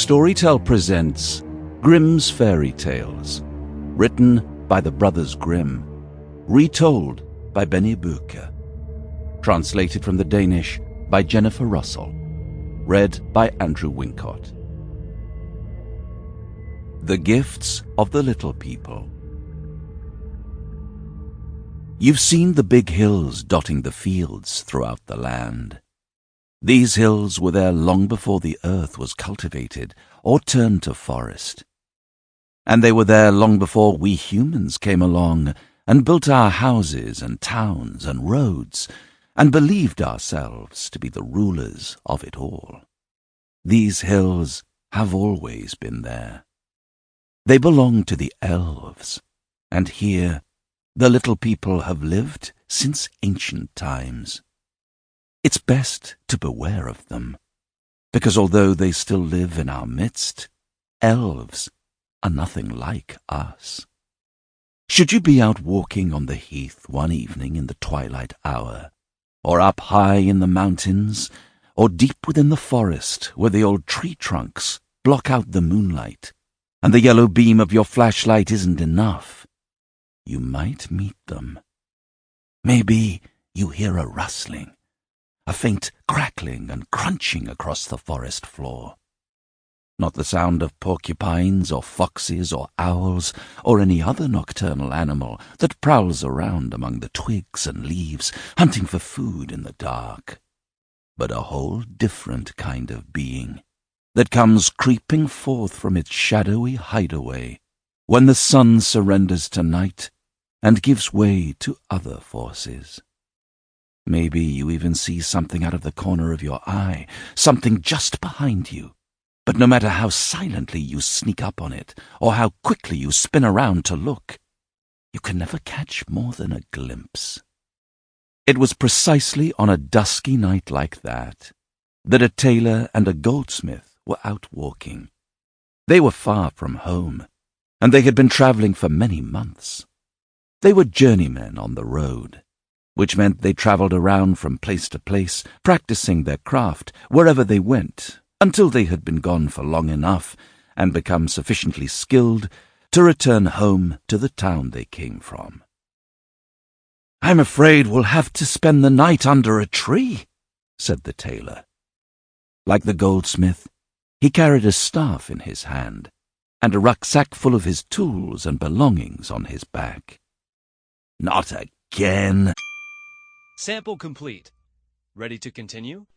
Storytel presents Grimm's Fairy Tales, written by the brothers Grimm, retold by Benni Bødker, translated from the Danish by Jennifer Russell, read by Andrew Wincott. The Gifts of the Little People. You've seen the big hills dotting the fields throughout the land. These hills were there long before the earth was cultivated or turned to forest. And they were there long before we humans came along and built our houses and towns and roads and believed ourselves to be the rulers of it all. These hills have always been there. They belong to the elves, and here the little people have lived since ancient times. It's best to beware of them, because although they still live in our midst, elves are nothing like us. Should you be out walking on the heath one evening in the twilight hour, or up high in the mountains, or deep within the forest where the old tree trunks block out the moonlight, and the yellow beam of your flashlight isn't enough, you might meet them. Maybe you hear a rustling, a faint crackling and crunching across the forest floor. Not the sound of porcupines or foxes or owls or any other nocturnal animal that prowls around among the twigs and leaves, hunting for food in the dark, but a whole different kind of being that comes creeping forth from its shadowy hideaway when the sun surrenders to night and gives way to other forces. Maybe you even see something out of the corner of your eye, something just behind you. But no matter how silently you sneak up on it, or how quickly you spin around to look, you can never catch more than a glimpse. It was precisely on a dusky night like that a tailor and a goldsmith were out walking. They were far from home, and they had been travelling for many months. They were journeymen on the road, which meant they travelled around from place to place, practising their craft wherever they went, until they had been gone for long enough and become sufficiently skilled to return home to the town they came from. "I'm afraid we'll have to spend the night under a tree," said the tailor. Like the goldsmith, he carried a staff in his hand and a rucksack full of his tools and belongings on his back. "Not again." Sample complete. Ready to continue?